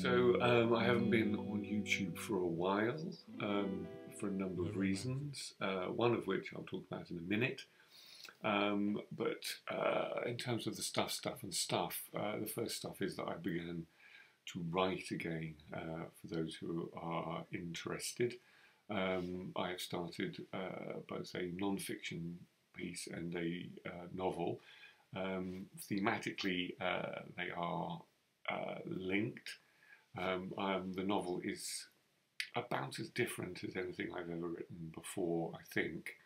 I haven't been on YouTube for a while for a number of reasons, one of which I'll talk about in a minute. But in terms of the stuff, the first stuff is that I began to write again for those who are interested. I have started both a non-fiction piece and a novel. Thematically, they are linked. The novel is about as different as anything I've ever written before, I think.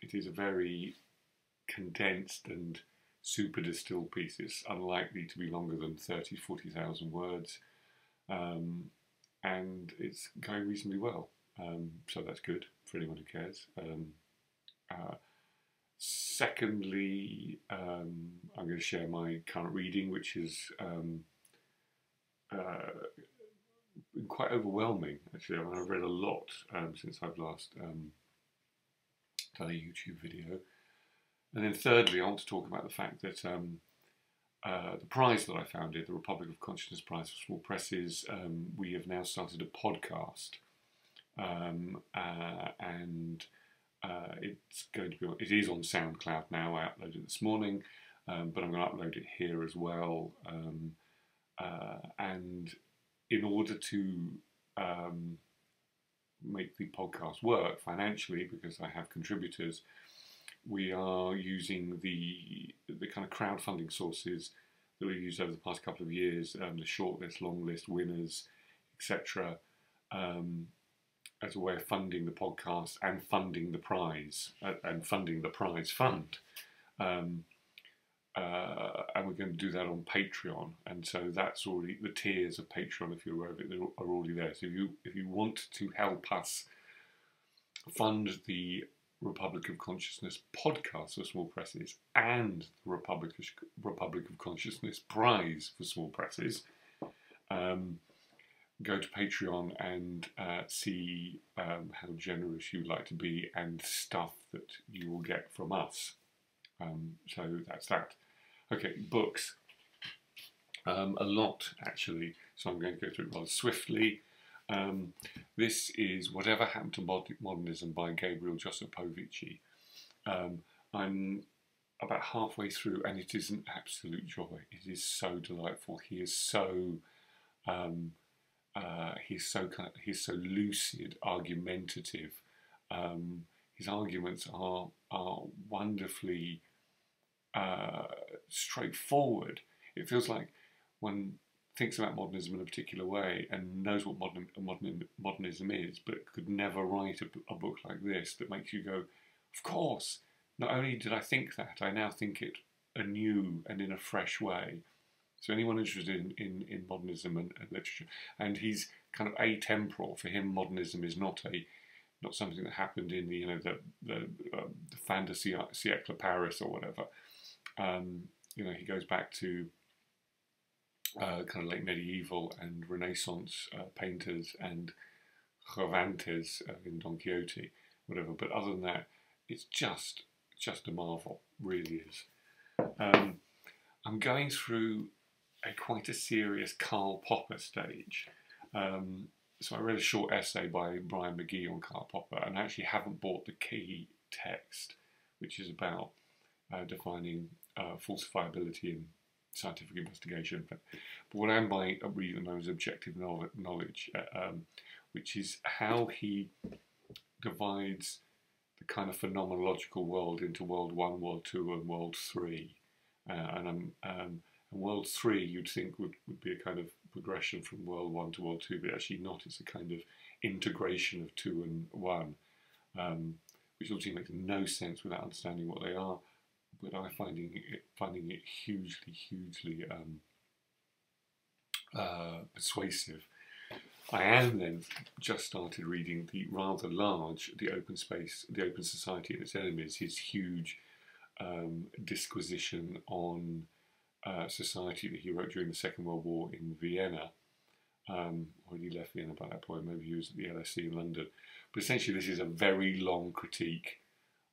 It is a very condensed and super distilled piece. It's unlikely to be longer than 40,000 words, and it's going reasonably well, so that's good for anyone who cares. Secondly, I'm going to share my current reading, which is been quite overwhelming, actually. I've read a lot since I've last done a YouTube video. And then thirdly, I want to talk about the fact that the prize that I founded, the Republic of Consciousness Prize for Small Presses, we have now started a podcast, and it's going to be, it is on SoundCloud now. I uploaded it this morning, but I'm going to upload it here as well. And in order to make the podcast work financially, because I have contributors, we are using the kind of crowdfunding sources that we've used over the past couple of years, the shortlist, long list, winners, etc., as a way of funding the podcast and funding the prize and funding the prize fund. And we're going to do that on Patreon, and so that's already, the tiers of Patreon, if you're aware of it, are already there. So if you want to help us fund the Republic of Consciousness podcast for small presses and the Republic of Consciousness prize for small presses, go to Patreon and see how generous you'd like to be and stuff that you will get from us. So that's that. Okay, books. A lot, actually, so I'm going to go through it rather swiftly. This is Whatever Happened to Modernism by Gabriel Josipovici. I'm about halfway through, and it is an absolute joy. It is so delightful. He is so he's so lucid, argumentative. His arguments are wonderfully straightforward. It feels like one thinks about modernism in a particular way and knows what modernism is, but could never write a book like this that makes you go, of course, not only did I think that, I now think it anew and in a fresh way. So anyone interested in modernism and literature, and he's kind of atemporal. For him, modernism is not something that happened in the fin de siècle Paris or whatever. He goes back to kind of late medieval and Renaissance painters and Cervantes in Don Quixote, whatever. But other than that, it's just a marvel, really is. I'm going through quite a serious Karl Popper stage. So I read a short essay by Brian McGee on Karl Popper, and I actually haven't bought the key text, which is about defining falsifiability in scientific investigation. But what I am reading at the moment is objective knowledge, which is how he divides the kind of phenomenological world into World 1, World 2 and World 3. And World 3 you'd think would be a kind of progression from World 1 to World 2, but actually not. It's a kind of integration of 2 and 1, which obviously makes no sense without understanding what they are. But I'm finding it hugely persuasive. I am then just started reading the rather large The Open Society and Its Enemies, his huge disquisition on society that he wrote during the Second World War in Vienna. Already left Vienna by that point, maybe he was at the LSE in London. But essentially this is a very long critique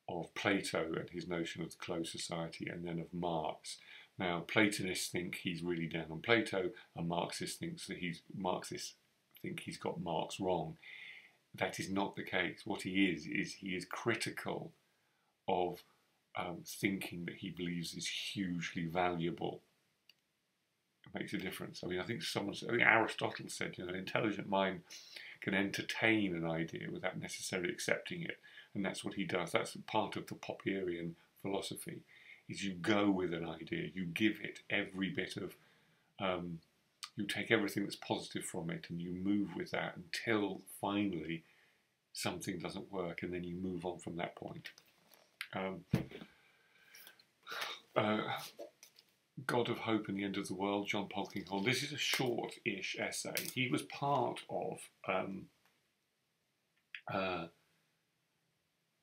of Plato and his notion of the closed society, and then of Marx. Now, Platonists think he's really down on Plato, and Marxists think he's got Marx wrong. That is not the case. What he is critical of thinking that he believes is hugely valuable. It makes a difference. I mean, I think Aristotle said, an intelligent mind can entertain an idea without necessarily accepting it, and that's what he does. That's part of the Popperian philosophy. Is you go with an idea, you give it every bit of, you take everything that's positive from it and you move with that until finally something doesn't work, and then you move on from that point. God of Hope and the End of the World, John Polkinghorne. This is a short-ish essay. He was part of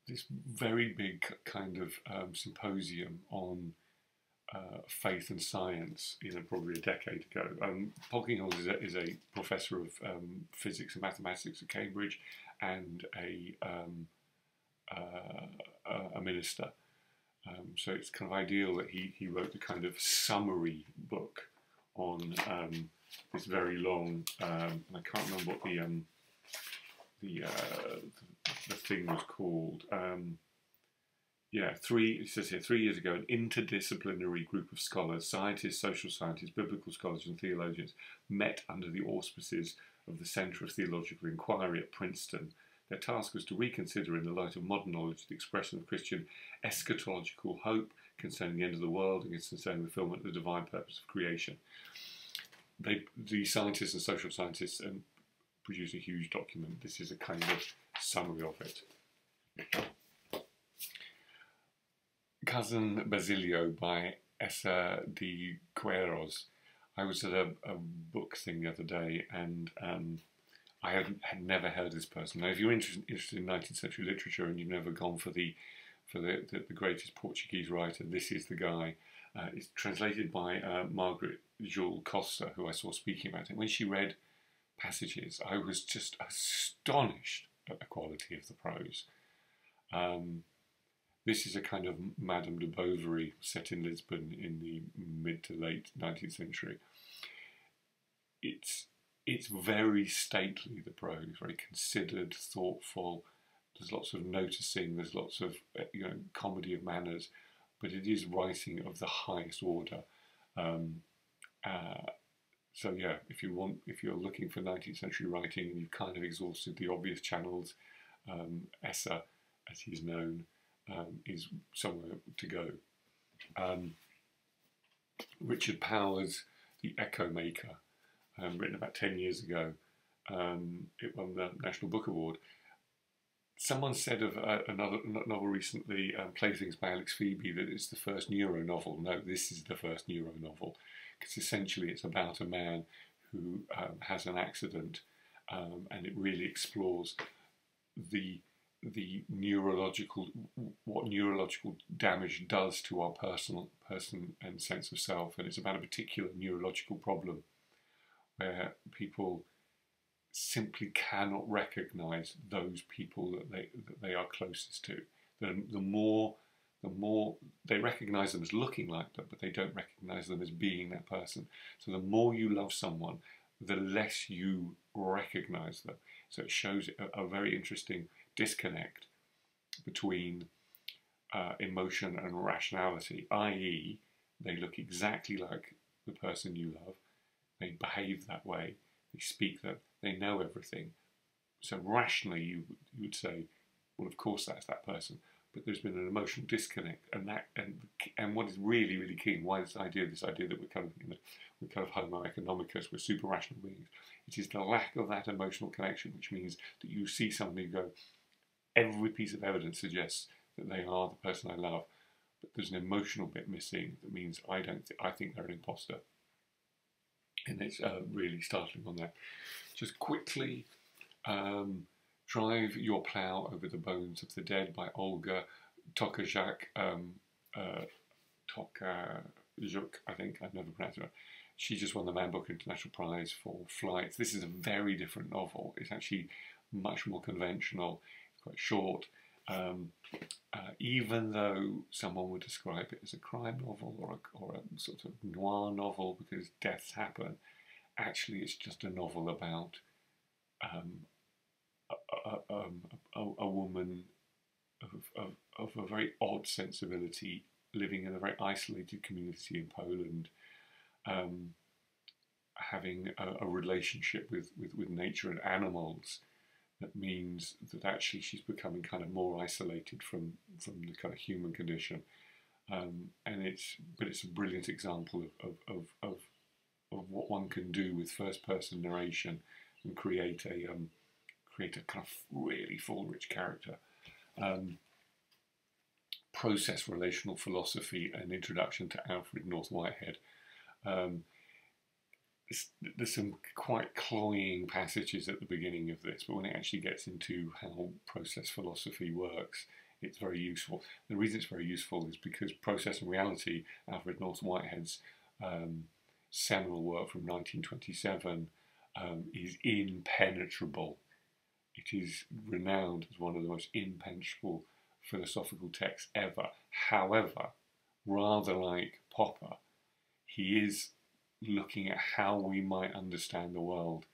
this very big kind of symposium on faith and science, probably a decade ago. Polkinghorne is a professor of physics and mathematics at Cambridge, and a minister. So it's kind of ideal that he wrote a kind of summary book on this very long. I can't remember what the thing was called. It says here, 3 years ago, an interdisciplinary group of scholars, scientists, social scientists, biblical scholars and theologians met under the auspices of the Centre of Theological Inquiry at Princeton. Their task was to reconsider, in the light of modern knowledge, the expression of Christian eschatological hope concerning the end of the world and concerning the fulfillment of the divine purpose of creation. The scientists and social scientists produced a huge document. This is a kind of summary of it. Cousin Basilio by Essa de Queiroz. I was at a book thing the other day, and I had never heard of this person. Now, if you're interested in 19th century literature and you've never gone for the greatest Portuguese writer, this is the guy. It's translated by Margaret Jewel Costa, who I saw speaking about it. When she read passages, I was just astonished at the quality of the prose. This is a kind of Madame de Bovary set in Lisbon in the mid to late 19th century. It's very stately, the prose, very considered, thoughtful. There's lots of noticing, there's lots of comedy of manners, but it is writing of the highest order. So yeah, if you're looking for 19th century writing and you've kind of exhausted the obvious channels, Essa, as he's known, is somewhere to go. Richard Powers, The Echo Maker, written about 10 years ago. It won the National Book Award. Someone said of another novel recently, Playthings by Alex Phoebe, that it's the first Neuro novel. No, this is the first Neuro novel, because essentially it's about a man who has an accident, and it really explores what neurological damage does to our person and sense of self. And it's about a particular neurological problem where people simply cannot recognise those people that they are closest to. The more they recognise them as looking like them, but they don't recognise them as being that person. So the more you love someone, the less you recognise them. So it shows a very interesting disconnect between emotion and rationality, i.e. they look exactly like the person you love, they behave that way, they speak that, they know everything. So rationally you would say, well, of course that's that person, but there's been an emotional disconnect, and what is really, really key, why this idea that we're kind of Homo economicus, we're super rational beings, it is the lack of that emotional connection, which means that you see somebody go, every piece of evidence suggests that they are the person I love, but there's an emotional bit missing that means I think they're an imposter. And it's really startling on that. Just quickly, Drive Your Plough Over the Bones of the Dead by Olga Tokarczuk. Tokarczuk, I think, I've never pronounced it right. She just won the Man Booker International Prize for Flight. This is a very different novel. It's actually much more conventional. It's quite short. Even though someone would describe it as a crime novel or a sort of noir novel because deaths happen, actually it's just a novel about a woman of a very odd sensibility living in a very isolated community in Poland, having a relationship with nature and animals that means that actually she's becoming kind of more isolated from the kind of human condition, and it's a brilliant example of what one can do with first person narration and create a kind of really full rich character. Process relational philosophy, an introduction to Alfred North Whitehead. There's some quite cloying passages at the beginning of this, but when it actually gets into how process philosophy works, it's very useful. The reason it's very useful is because Process and Reality, Alfred North Whitehead's seminal work from 1927, is impenetrable. It is renowned as one of the most impenetrable philosophical texts ever. However, rather like Popper, he is looking at how we might understand the world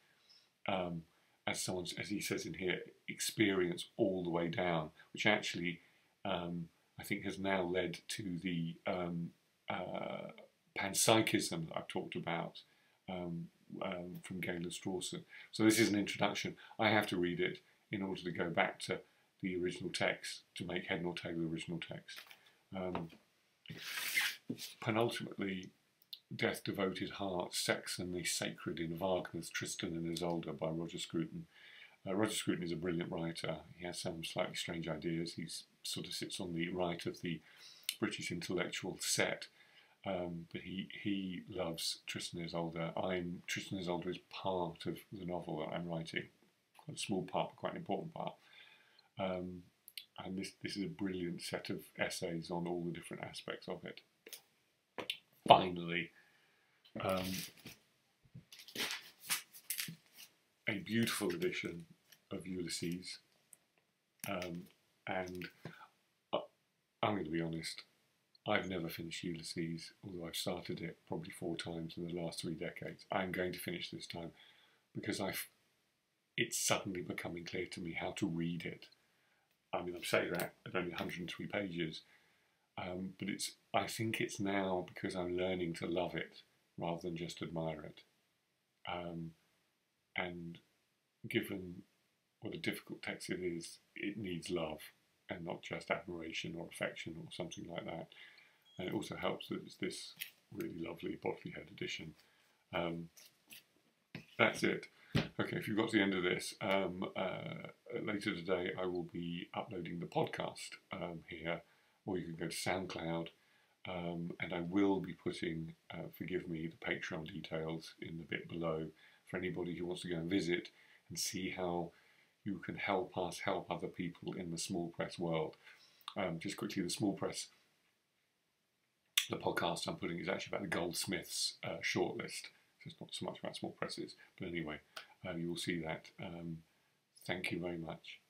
as someone, as he says in here, experience all the way down, which actually I think has now led to the panpsychism that I've talked about from Galen Strawson. So this is an introduction. I have to read it in order to go back to the original text, to make head nor tail the original text. Penultimately, Death Devoted Heart, Sex and the Sacred in Wagner's Tristan and Isolde by Roger Scruton. Roger Scruton is a brilliant writer. He has some slightly strange ideas. He sort of sits on the right of the British intellectual set, but he loves Tristan and Isolde. Tristan and Isolde is part of the novel that I'm writing, quite a small part, but quite an important part. And this is a brilliant set of essays on all the different aspects of it. Finally, a beautiful edition of Ulysses, and I'm going to be honest, I've never finished Ulysses, although I've started it probably 4 times in the last 3 decades. I'm going to finish this time because it's suddenly becoming clear to me how to read it. I mean, I'm saying that at only 103 pages, but I think it's now because I'm learning to love it rather than just admire it. And given what a difficult text it is, it needs love and not just admiration or affection or something like that. And it also helps that it's this really lovely bodily head edition. That's it. Okay, if you've got to the end of this, later today I will be uploading the podcast here, or you can go to SoundCloud, and I will be putting, forgive me, the Patreon details in the bit below for anybody who wants to go and visit and see how you can help us help other people in the small press world. Just quickly, the small press, the podcast I'm putting is actually about the Goldsmiths shortlist. So it's not so much about small presses, but anyway, you will see that. Thank you very much.